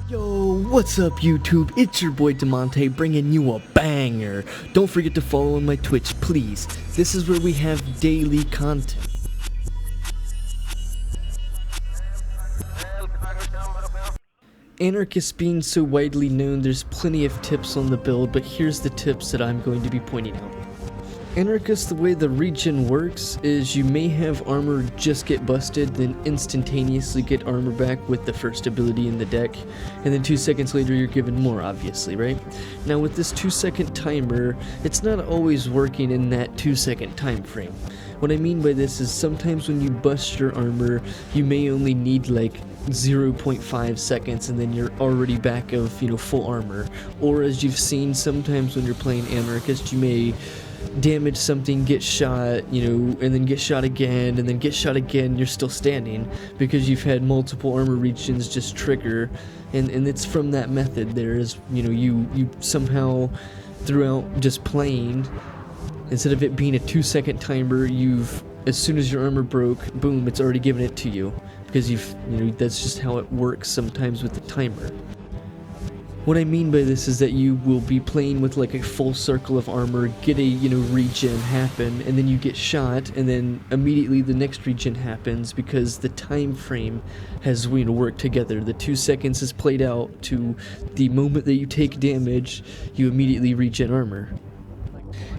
Yo, what's up YouTube? It's your boy Damontae bringing you a banger. Don't forget to follow on my Twitch, please. This is where we have daily content. Anarchist being so widely known, there's plenty of tips on the build, but here's the tips that I'm going to be pointing out. Anarchist, the way the regen works is you may have armor just get busted, then instantaneously get armor back with the first ability in the deck, and then 2 seconds later you're given more, obviously, right? Now with this 2-second timer, it's not always working in that 2-second time frame. What I mean by this is sometimes when you bust your armor, you may only need like 0.5 seconds and then you're already back of, full armor. Or as you've seen sometimes when you're playing Anarchist, you may damage something, get shot, and then get shot again, and then get shot again, you're still standing because you've had multiple armor regens just trigger, and it's from that method there is, you somehow throughout just playing, instead of it being a 2-second timer, as soon as your armor broke, boom, it's already given it to you, because that's just how it works sometimes with the timer. What I mean by this is that you will be playing with like a full circle of armor, get a, regen happen, and then you get shot, and then immediately the next regen happens because the time frame has, worked together. The 2 seconds is played out to the moment that you take damage, you immediately regen armor.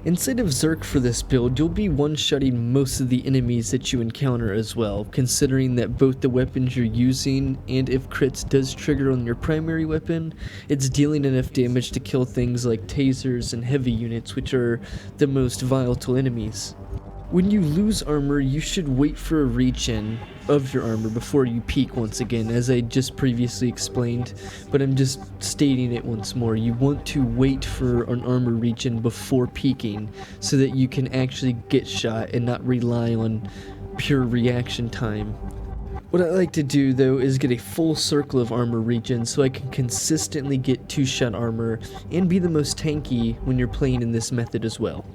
Inside of Zerk for this build, you'll be one-shotting most of the enemies that you encounter as well, considering that both the weapons you're using and if crits does trigger on your primary weapon, it's dealing enough damage to kill things like tasers and heavy units, which are the most volatile enemies. When you lose armor, you should wait for a regen of your armor before you peak once again, as I just previously explained, but I'm just stating it once more. You want to wait for an armor regen before peaking so that you can actually get shot and not rely on pure reaction time. What I like to do though is get a full circle of armor regen so I can consistently get 2-shot armor and be the most tanky when you're playing in this method as well.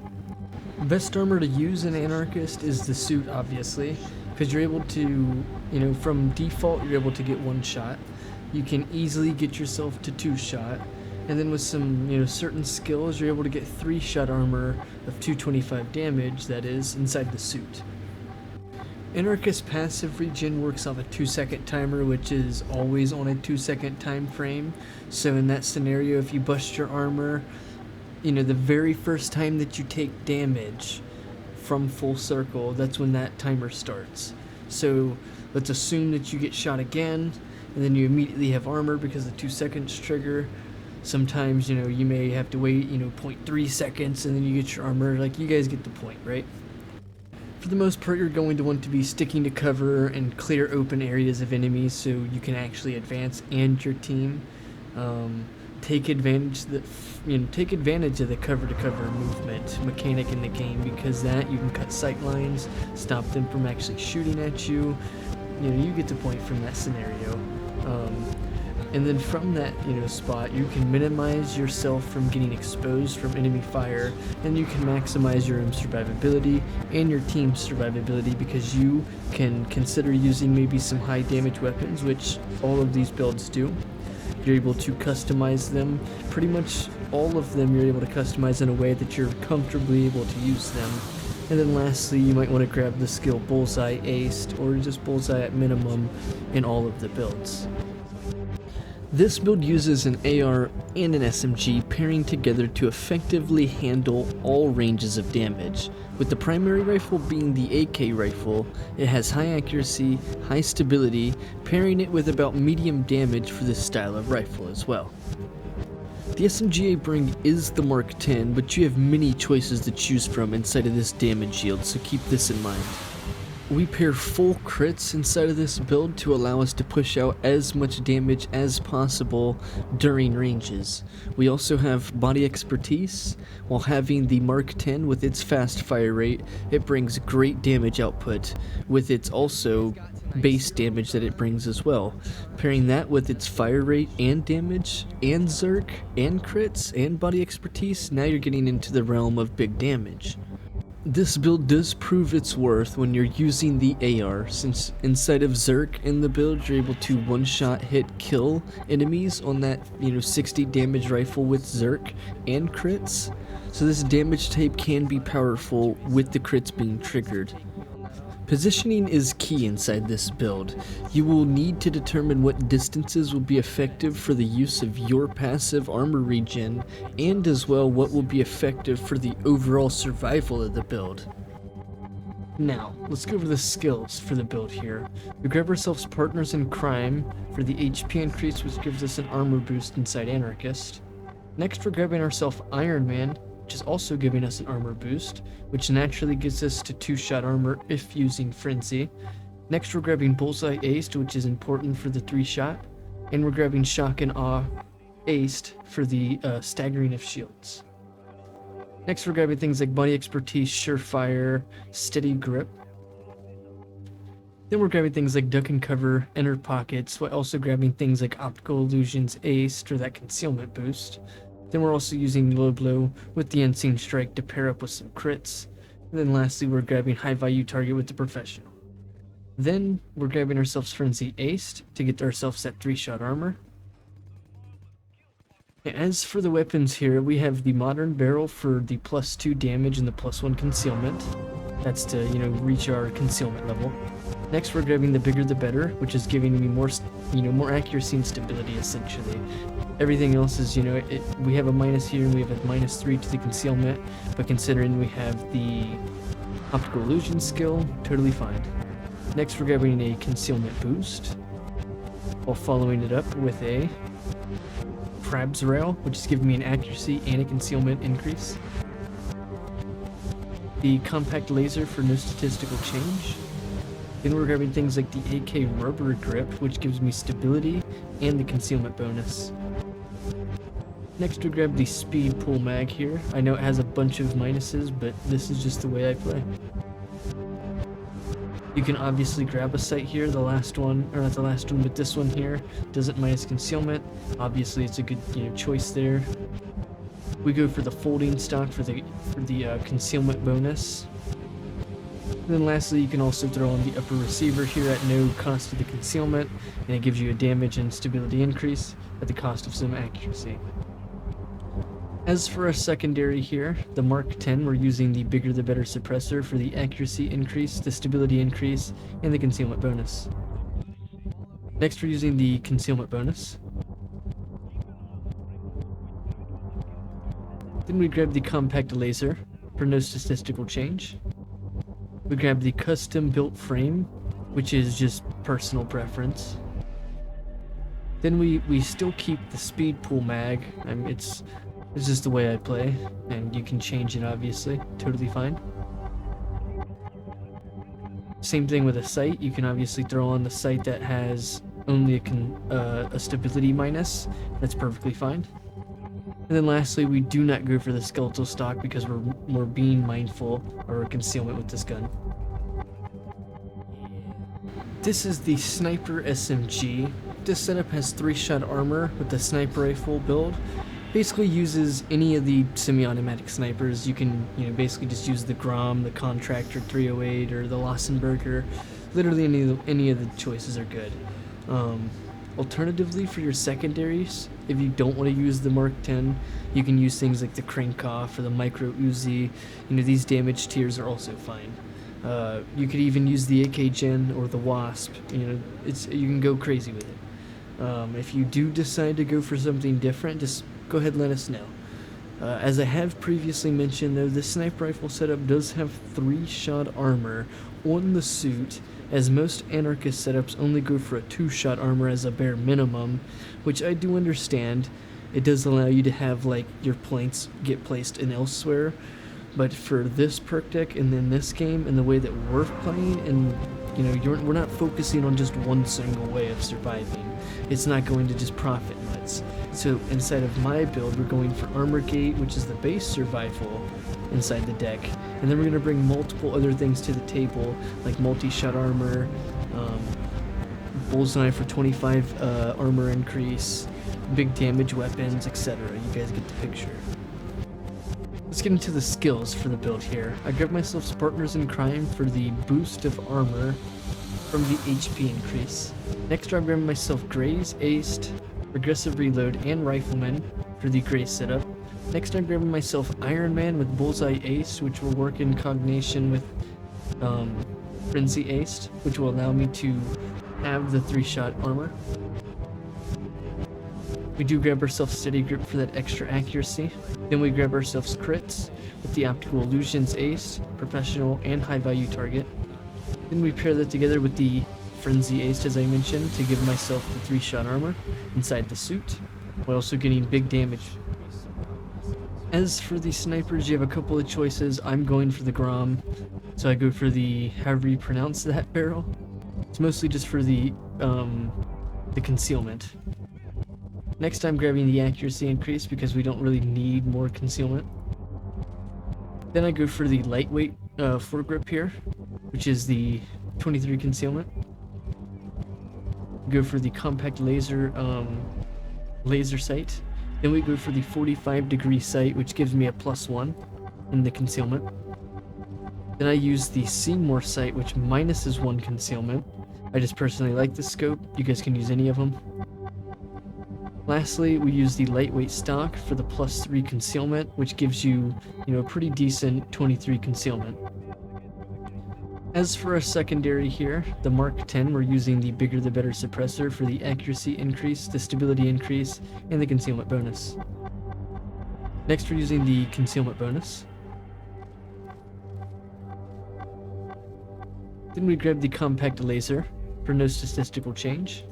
Best armor to use in Anarchist is the suit, obviously, because you're able to, from default you're able to get 1 shot. You can easily get yourself to 2-shot, and then with some, certain skills you're able to get 3-shot armor of 225 damage, that is, inside the suit. Anarchist passive regen works off a 2-second timer, which is always on a 2-second time frame, so in that scenario if you bust your armor, the very first time that you take damage from full circle, that's when that timer starts. So let's assume that you get shot again, and then you immediately have armor because the 2 seconds trigger. Sometimes, you may have to wait, 0.3 seconds, and then you get your armor. Like, you guys get the point, right? For the most part, you're going to want to be sticking to cover and clear open areas of enemies so you can actually advance and your team. Take advantage of the cover-to-cover movement mechanic in the game, because that you can cut sight lines, stop them from actually shooting at you. You get the point from that scenario. And then from that spot, you can minimize yourself from getting exposed from enemy fire, and you can maximize your own survivability and your team's survivability, because you can consider using maybe some high damage weapons, which all of these builds do. You're able to customize them. Pretty much all of them you're able to customize in a way that you're comfortably able to use them. And then lastly, you might want to grab the skill Bullseye Aced, or just Bullseye at minimum in all of the builds. This build uses an AR and an SMG pairing together to effectively handle all ranges of damage. With the primary rifle being the AK rifle, it has high accuracy, high stability, pairing it with about medium damage for this style of rifle as well. The SMG I bring is the Mark 10, but you have many choices to choose from inside of this damage yield, so keep this in mind. We pair full crits inside of this build to allow us to push out as much damage as possible during ranges. We also have body expertise. While having the Mark 10 with its fast fire rate, it brings great damage output, with its also base damage that it brings as well. Pairing that with its fire rate and damage, and Zerk, and crits, and body expertise, now you're getting into the realm of big damage. This build does prove its worth when you're using the AR, since inside of Zerk in the build you're able to one-shot hit kill enemies on that 60 damage rifle with Zerk and crits. So this damage type can be powerful with the crits being triggered. Positioning is key inside this build. You will need to determine what distances will be effective for the use of your passive armor regen, and as well what will be effective for the overall survival of the build. Now, let's go over the skills for the build here. We grab ourselves Partners in Crime for the HP increase, which gives us an armor boost inside Anarchist. Next we're grabbing ourselves Iron Man, which is also giving us an armor boost, which naturally gets us to 2-shot armor if using Frenzy. Next we're grabbing Bullseye Aced, which is important for the 3-shot, and we're grabbing Shock and Awe Aced for the staggering of shields. Next we're grabbing things like Body Expertise, Surefire, Steady Grip. Then we're grabbing things like Duck and Cover, Enter Pockets, while also grabbing things like Optical Illusions Aced for that concealment boost. Then we're also using Low Blow with the Unseen Strike to pair up with some crits. And then lastly, we're grabbing High Value Target with the Professional. Then we're grabbing ourselves Frenzy Aced to get ourselves that 3-shot armor. And as for the weapons here, we have the Modern Barrel for the +2 damage and the +1 concealment. That's to, reach our concealment level. Next we're grabbing the Bigger the Better, which is giving me more, more accuracy and stability essentially. Everything else is, we have a minus here and we have a -3 to the concealment, but considering we have the Optical Illusion skill, totally fine. Next we're grabbing a concealment boost, while following it up with a Crab's Rail, which is giving me an accuracy and a concealment increase. The Compact Laser for no statistical change. Then we're grabbing things like the AK Rubber Grip, which gives me stability and the concealment bonus. Next we grab the Speed Pull Mag here. I know it has a bunch of minuses, but this is just the way I play. You can obviously grab a sight here, the last one, or not the last one, but this one here doesn't minus concealment. Obviously it's a good choice there. We go for the Folding Stock for the concealment bonus. And then lastly, you can also throw on the Upper Receiver here at no cost to the concealment, and it gives you a damage and stability increase at the cost of some accuracy. As for our secondary here, the Mark 10, we're using the Bigger the Better suppressor for the accuracy increase, the stability increase, and the concealment bonus. Next we're using the concealment bonus. Then we grab the Compact Laser for no statistical change. We grab the Custom Built Frame, which is just personal preference. Then we still keep the Speed Pull Mag. I mean, it's just the way I play, and you can change it obviously, totally fine. Same thing with a sight. You can obviously throw on the sight that has only a stability minus. That's perfectly fine. And then lastly, we do not go for the skeletal stock because we're being mindful of our concealment with this gun. This is the Sniper SMG. This setup has 3-shot armor with the sniper rifle build. Basically uses any of the semi-automatic snipers. You can, basically just use the Grom, the Contractor 308, or the Lassenberger. Literally any of the choices are good. Alternatively, for your secondaries, if you don't want to use the Mark 10, you can use things like the Crankoff or the Micro Uzi. These damage tiers are also fine. You could even use the AKATOSH or the Wasp. You can go crazy with it. If you do decide to go for something different, just go ahead and let us know. As I have previously mentioned, though, this sniper rifle setup does have 3-shot armor on the suit, as most Anarchist setups only go for a 2-shot armor as a bare minimum, which I do understand. It does allow you to have your planks get placed in elsewhere, but for this perk deck and then this game and the way that we're playing, and we're not focusing on just one single way of surviving. It's not going to just profit nuts. So inside of my build, we're going for Armor Gate, which is the base survival inside the deck, and then we're going to bring multiple other things to the table, like multi-shot armor, Bullseye for 25 armor increase, big damage weapons, etc. You guys get the picture. Let's get into the skills for the build here. I grab myself Partners in Crime for the boost of armor from the HP increase. Next I grab myself Graze, Aced, Progressive Reload, and Rifleman for the Graze setup. Next I'm grabbing myself Iron Man with Bullseye Aced, which will work in combination with Frenzy Aced, which will allow me to have the 3-shot armor. We do grab ourselves Steady Grip for that extra accuracy. Then we grab ourselves Crits with the Optical Illusions Ace, Professional, and High Value Target. Then we pair that together with the Frenzy Ace, as I mentioned, to give myself the 3-shot armor inside the suit, while also getting big damage. As for the snipers, you have a couple of choices. I'm going for the Grom, so I go for the, however you pronounce that barrel. It's mostly just for the concealment. Next I'm grabbing the accuracy increase because we don't really need more concealment. Then I go for the lightweight foregrip here, which is the 23 concealment. Go for the compact laser sight. Then we go for the 45-degree sight, which gives me a +1 in the concealment. Then I use the Seymour sight, which minuses 1 concealment. I just personally like this scope. You guys can use any of them. Lastly, we use the lightweight stock for the +3 concealment, which gives you, a pretty decent 23 concealment. As for our secondary here, the Mark 10, we're using the bigger the better suppressor for the accuracy increase, the stability increase, and the concealment bonus. Next, we're using the concealment bonus. Then we grab the compact laser for no statistical change.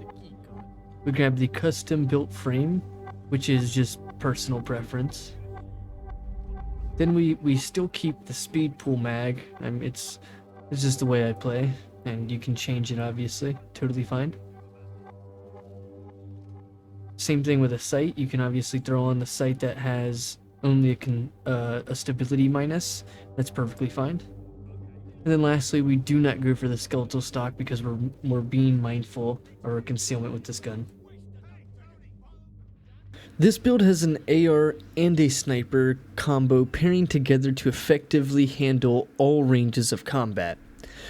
We grab the custom built frame, which is just personal preference. Then we still keep the speed pool mag. It's just the way I play, and you can change it obviously, totally fine. Same thing with a sight. You can obviously throw on the sight that has only a stability minus. That's perfectly fine. And then lastly, we do not go for the skeletal stock because we're being mindful of our concealment with this gun. This build has an AR and a sniper combo pairing together to effectively handle all ranges of combat.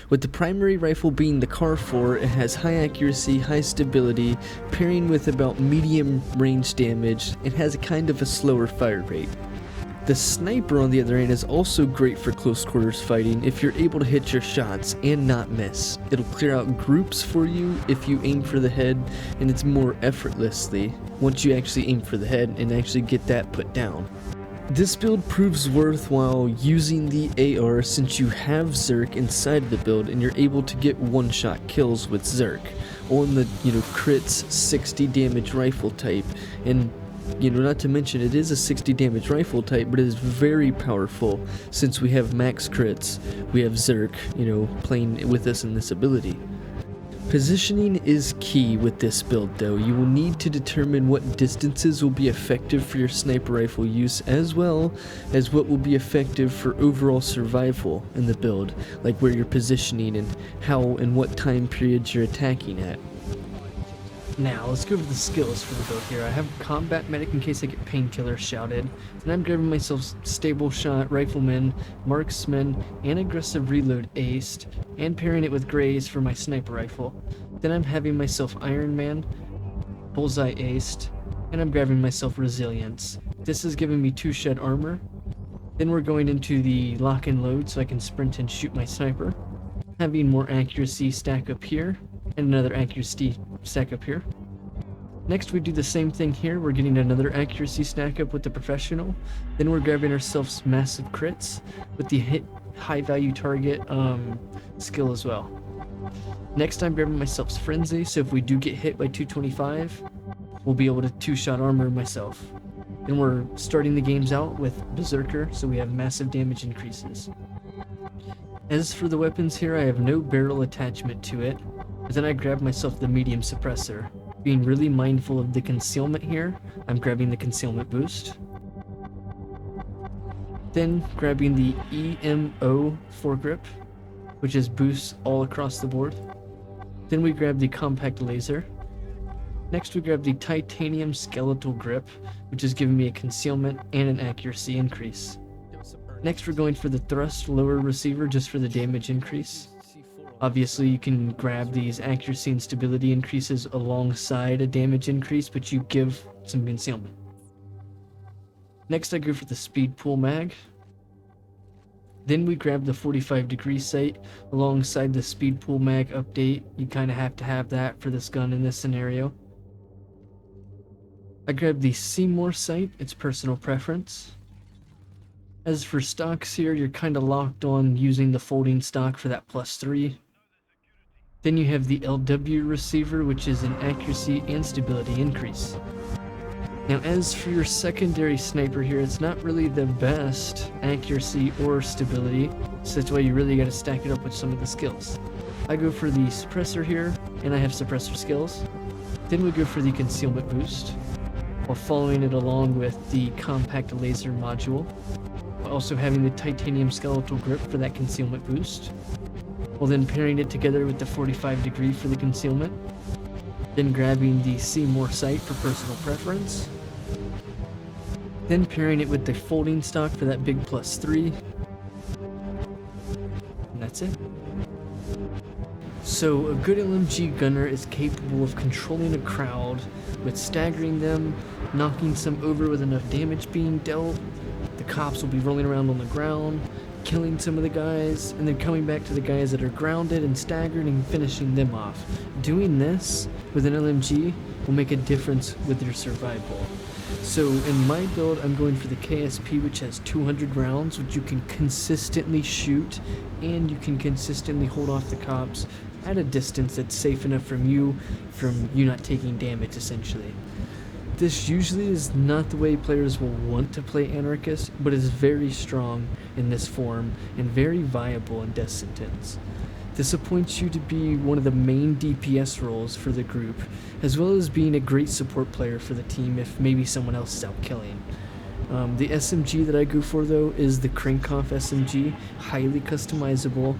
With the primary rifle being the CAR 4, it has high accuracy, high stability, pairing with about medium range damage, and has a kind of a slower fire rate. The sniper, on the other hand, is also great for close quarters fighting if you're able to hit your shots and not miss. It'll clear out groups for you if you aim for the head, and it's more effortlessly once you actually aim for the head and actually get that put down. This build proves worthwhile using the AR since you have Zerk inside of the build and you're able to get one-shot kills with Zerk on the crits 60 damage rifle type, and not to mention it is a 60 damage rifle type, but it is very powerful since we have max crits. We have Zerk, playing with us in this ability. Positioning is key with this build though. You will need to determine what distances will be effective for your sniper rifle use, as well as what will be effective for overall survival in the build, like where you're positioning and how and what time periods you're attacking at. Now, let's go over the skills for the build here. I have Combat Medic in case I get Painkiller shouted. Then I'm grabbing myself Stable Shot, Rifleman, Marksman, and Aggressive Reload aced, and pairing it with Graze for my Sniper Rifle. Then I'm having myself Iron Man, Bullseye aced, and I'm grabbing myself Resilience. This is giving me 2-shed armor. Then we're going into the Lock and Load so I can sprint and shoot my Sniper. Having more accuracy stack up here, and another accuracy stack up here. Next we do the same thing here. We're getting another accuracy stack up with the Professional. Then we're grabbing ourselves massive crits with the hit high value target skill as well. Next I'm grabbing myself Frenzy, so if we do get hit by 225, we'll be able to 2-shot armor myself. Then we're starting the games out with Berserker, so we have massive damage increases. As for the weapons here, I have no barrel attachment to it. But then I grab myself the medium suppressor. Being really mindful of the concealment here, I'm grabbing the concealment boost. Then grabbing the EMO foregrip, which is boosts all across the board. Then we grab the compact laser. Next we grab the titanium skeletal grip, which is giving me a concealment and an accuracy increase. Next, we're going for the thrust lower receiver just for the damage increase. Obviously, you can grab these accuracy and stability increases alongside a damage increase, but you give some concealment. Next, I go for the speed pull mag. Then we grab the 45-degree sight alongside the speed pull mag update. You kind of have to have that for this gun in this scenario. I grab the Seymour sight, it's personal preference. As for stocks here, you're kind of locked on using the folding stock for that +3. Then you have the LW receiver, which is an accuracy and stability increase. Now as for your secondary sniper here, it's not really the best accuracy or stability, so that's why you really got to stack it up with some of the skills. I go for the suppressor here, and I have suppressor skills. Then we go for the concealment boost, while following it along with the compact laser module, while also having the titanium skeletal grip for that concealment boost, while then pairing it together with the 45-degree for the concealment, then grabbing the Seymour sight for personal preference, then pairing it with the folding stock for that big +3, and that's it. So a good LMG gunner is capable of controlling a crowd with staggering them, knocking some over with enough damage being dealt. The cops will be rolling around on the ground, killing some of the guys, and then coming back to the guys that are grounded and staggered and finishing them off. Doing this with an LMG will make a difference with your survival. So in my build, I'm going for the KSP, which has 200 rounds, which you can consistently shoot, and you can consistently hold off the cops at a distance that's safe enough from you not taking damage, essentially. This usually is not the way players will want to play Anarchist, but is very strong in this form and very viable in death sentence. This appoints you to be one of the main DPS roles for the group, as well as being a great support player for the team if maybe someone else is out killing. The SMG that I go for though is the Krinkhoff SMG, highly customizable.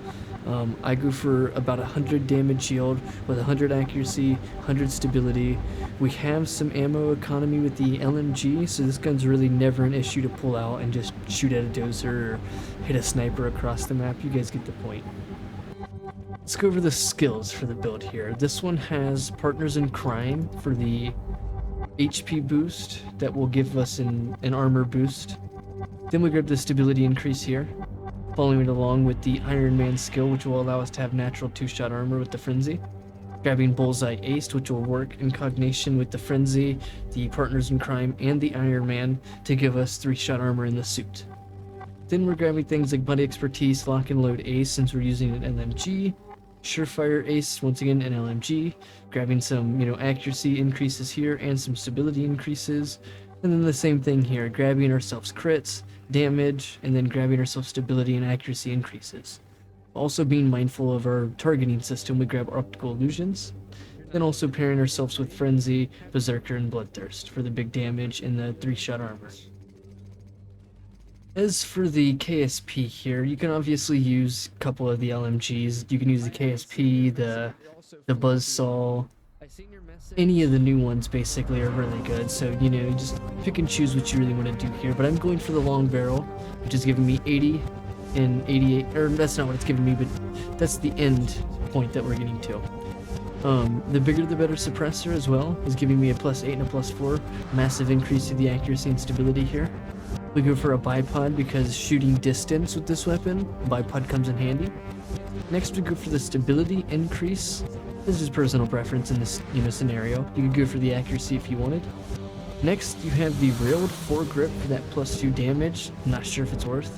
I go for about 100 damage yield with 100 accuracy, 100 stability. We have some ammo economy with the LMG, so this gun's really never an issue to pull out and just shoot at a dozer or hit a sniper across the map. You guys get the point. Let's go over the skills for the build here. This one has Partners in Crime for the HP boost that will give us an armor boost. Then we grab the stability increase here, following it along with the Iron Man skill, which will allow us to have natural 2-shot armor with the Frenzy. Grabbing Bullseye Ace, which will work in coordination with the Frenzy, the Partners in Crime, and the Iron Man to give us 3-shot armor in the suit. Then we're grabbing things like Buddy Expertise, Lock and Load Ace since we're using an LMG, Surefire Ace, once again an LMG, grabbing some accuracy increases here and some stability increases, and then the same thing here, grabbing ourselves crits, damage, and then grabbing ourselves stability and accuracy increases. Also being mindful of our targeting system, we grab Optical Illusions, then also pairing ourselves with Frenzy, Berserker, and Bloodthirst for the big damage and the 3-shot armor. As for the KSP here, you can obviously use a couple of the LMGs. You can use the KSP, the Buzzsaw, any of the new ones basically are really good, so just pick and choose what you really want to do here. But I'm going for the long barrel, which is giving me 80 and 88, or that's not what it's giving me, but that's the end point that we're getting to. The bigger the better suppressor as well is giving me a +8 and a +4, massive increase to the accuracy and stability here. We go for a bipod because shooting distance with this weapon, bipod comes in handy. Next we go for the stability increase. This is personal preference in this scenario. You could go for the accuracy if you wanted. Next you have the railed foregrip for that +2 damage. I'm not sure if it's worth.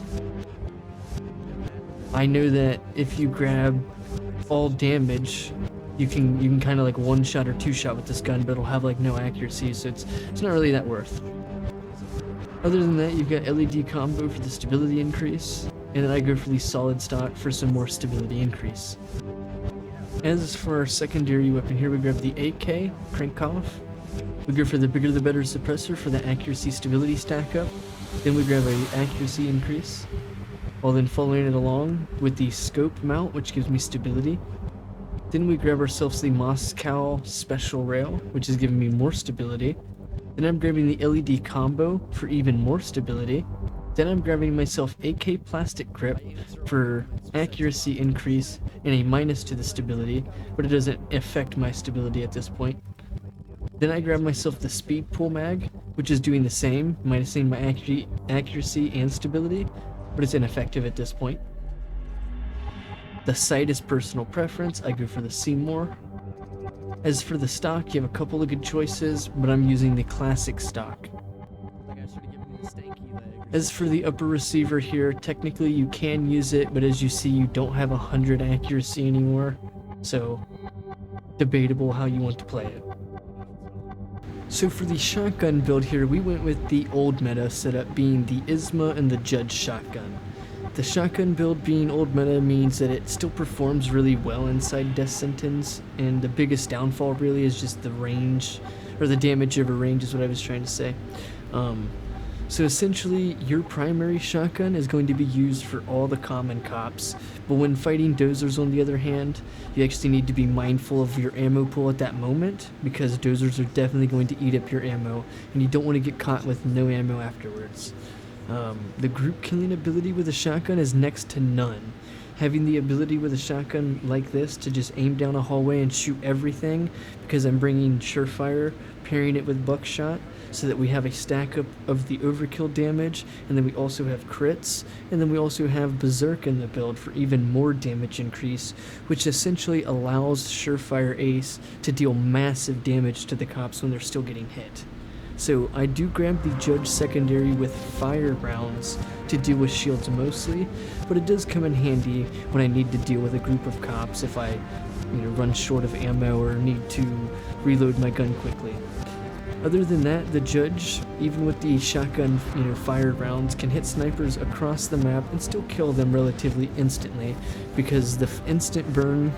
I know that if you grab all damage, you can kind of like 1-shot or 2-shot with this gun, but it'll have like no accuracy, so it's not really that worth. Other than that, you've got LED combo for the stability increase, and then I go for the solid stock for some more stability increase. As for our secondary weapon here, we grab the AK, Krinkhoff. We go for the bigger the better suppressor for the accuracy stability stack up. Then we grab a accuracy increase, while then following it along with the scope mount, which gives me stability. Then we grab ourselves the Moscow special rail, which is giving me more stability. Then I'm grabbing the LED combo for even more stability. Then I'm grabbing myself AK plastic grip for accuracy increase and a minus to the stability, but it doesn't affect my stability at this point. Then I grab myself the speed pull mag, which is doing the same, minusing my accuracy and stability, but it's ineffective at this point. The sight is personal preference, I go for the Seymour. As for the stock, you have a couple of good choices, but I'm using the classic stock. As for the upper receiver here, technically you can use it, but as you see, you don't have 100 accuracy anymore, so debatable how you want to play it. So for the shotgun build here, we went with the old meta setup being the ISMA and the Judge shotgun. The shotgun build being old meta means that it still performs really well inside death sentence, and the biggest downfall really is just the range, or the damage over range is what I was trying to say. So essentially, your primary shotgun is going to be used for all the common cops, but when fighting dozers on the other hand, you actually need to be mindful of your ammo pool at that moment, because dozers are definitely going to eat up your ammo, and you don't want to get caught with no ammo afterwards. The group killing ability with a shotgun is next to none. Having the ability with a shotgun like this to just aim down a hallway and shoot everything, because I'm bringing Surefire, pairing it with Buckshot, so that we have a stack up of the overkill damage, and then we also have crits, and then we also have Berserk in the build for even more damage increase, which essentially allows Surefire Ace to deal massive damage to the cops when they're still getting hit. So I do grab the Judge secondary with fire rounds to deal with shields mostly, but it does come in handy when I need to deal with a group of cops if I run short of ammo or need to reload my gun quickly. Other than that, the Judge, even with the shotgun, fired rounds, can hit snipers across the map and still kill them relatively instantly, because the instant burn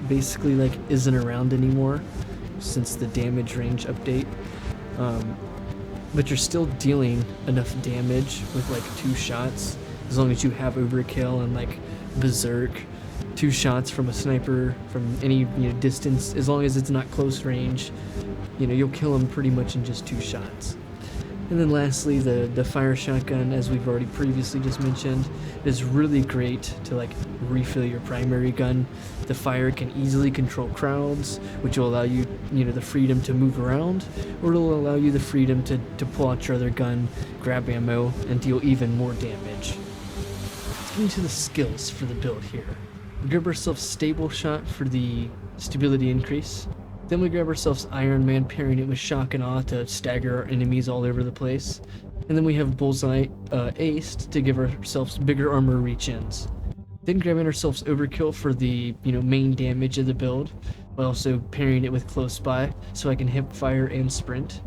basically isn't around anymore since the damage range update. But you're still dealing enough damage with 2 shots, as long as you have overkill and Berserk. 2 shots from a sniper from any distance, as long as it's not close range, you'll kill him pretty much in just 2 shots. And then lastly, the fire shotgun, as we've already previously just mentioned, is really great to refill your primary gun. The fire can easily control crowds, which will allow you the freedom to move around, or it'll allow you the freedom to pull out your other gun, grab ammo, and deal even more damage. Let's get into the skills for the build here. We grab ourselves Stable Shot for the stability increase. Then we grab ourselves Iron Man, pairing it with Shock and Awe to stagger our enemies all over the place. And then we have Bullseye Aced to give ourselves bigger armor reach-ins. Then grabbing ourselves Overkill for the main damage of the build, while also pairing it with Close Spy so I can hip fire and sprint.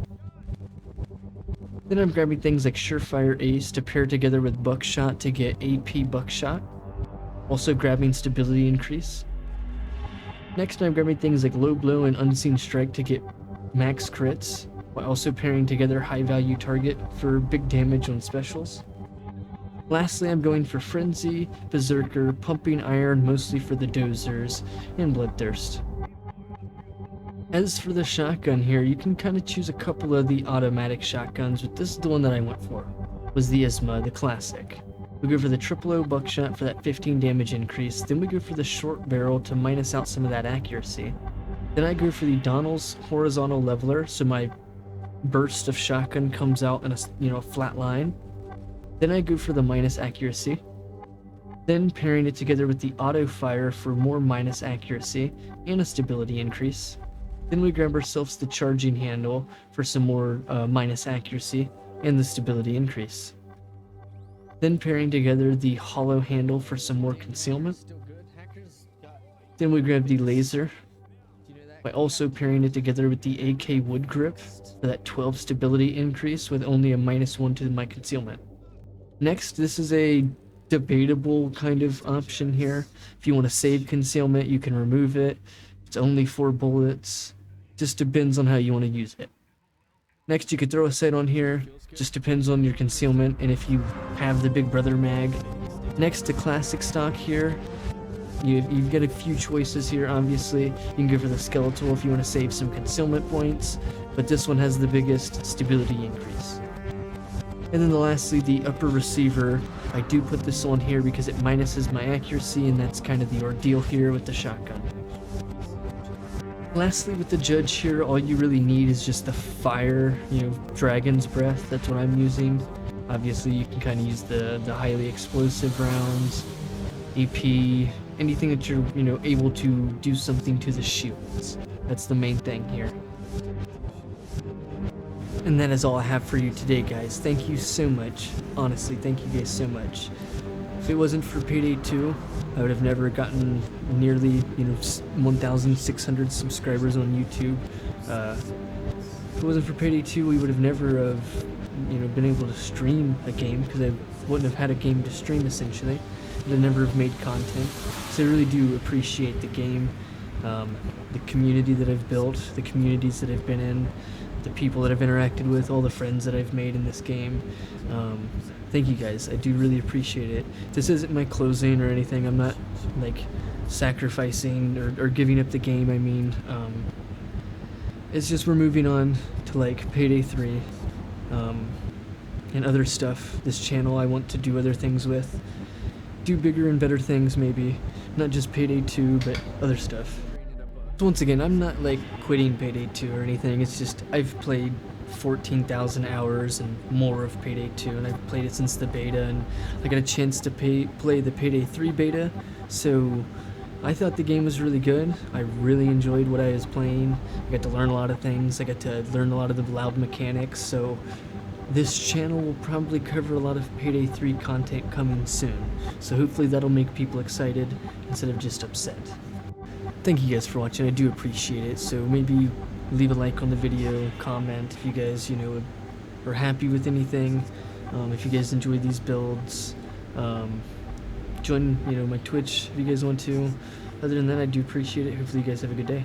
Then I'm grabbing things like Surefire Ace to pair together with Buckshot to get AP Buckshot. Also grabbing stability increase. Next, I'm grabbing things like Low Blow and Unseen Strike to get max crits, while also pairing together High Value Target for big damage on specials. Lastly, I'm going for Frenzy, Berserker, Pumping Iron mostly for the dozers, and Bloodthirst. As for the shotgun here, you can kind of choose a couple of the automatic shotguns, but this is the one that I went for, was the ISMA, the classic. We go for the Triple O Buckshot for that 15 damage increase, then we go for the short barrel to minus out some of that accuracy. Then I go for the Donald's Horizontal Leveler, so my burst of shotgun comes out in a flat line. Then I go for the minus accuracy. Then pairing it together with the Auto Fire for more minus accuracy and a stability increase. Then we grab ourselves the Charging Handle for some more minus accuracy and the stability increase. Then pairing together the Hollow Handle for some more concealment. Then we grab the Laser by also pairing it together with the AK Wood Grip for that 12 stability increase with only a -1 to my concealment. Next, this is a debatable kind of option here. If you want to save concealment, you can remove it. It's only 4 bullets. Just depends on how you want to use it. Next, you could throw a sight on here. Just depends on your concealment and if you have the Big Brother mag. Next, the classic stock here. You get a few choices here, obviously. You can go for the Skeletal if you want to save some concealment points, but this one has the biggest stability increase. And then lastly, the upper receiver. I do put this on here because it minuses my accuracy, and that's kind of the ordeal here with the shotgun. Lastly, with the judge here, all you really need is just the fire, dragon's breath. That's what I'm using. Obviously, you can kind of use the highly explosive rounds, AP, anything that you're, able to do something to the shields. That's the main thing here. And that is all I have for you today, guys. Thank you so much. Honestly, thank you guys so much. If it wasn't for Payday 2, I would have never gotten nearly, 1,600 subscribers on YouTube. If it wasn't for Payday 2, we would have never have, been able to stream a game, because I wouldn't have had a game to stream, essentially. I'd never have made content. So I really do appreciate the game, the community that I've built, the communities that I've been in, the people that I've interacted with, all the friends that I've made in this game. Thank you guys, I do really appreciate it. This isn't my closing or anything. I'm not like sacrificing or giving up the game. I mean, it's just we're moving on to like Payday 3 and other stuff. This channel I want to do other things with, do bigger and better things, maybe not just Payday 2 but other stuff. So once again, I'm not like quitting Payday 2 or anything. It's just I've played 14,000 hours and more of Payday 2, and I've played it since the beta, and I got a chance to play the Payday 3 beta, so I thought the game was really good. I really enjoyed what I was playing. I got to learn a lot of things. I got to learn a lot of the loud mechanics, so this channel will probably cover a lot of Payday 3 content coming soon, so hopefully that'll make people excited instead of just upset. Thank you guys for watching, I do appreciate it. So maybe leave a like on the video, comment if you guys, are happy with anything. If you guys enjoy these builds, join, my Twitch if you guys want to. Other than that, I do appreciate it. Hopefully you guys have a good day.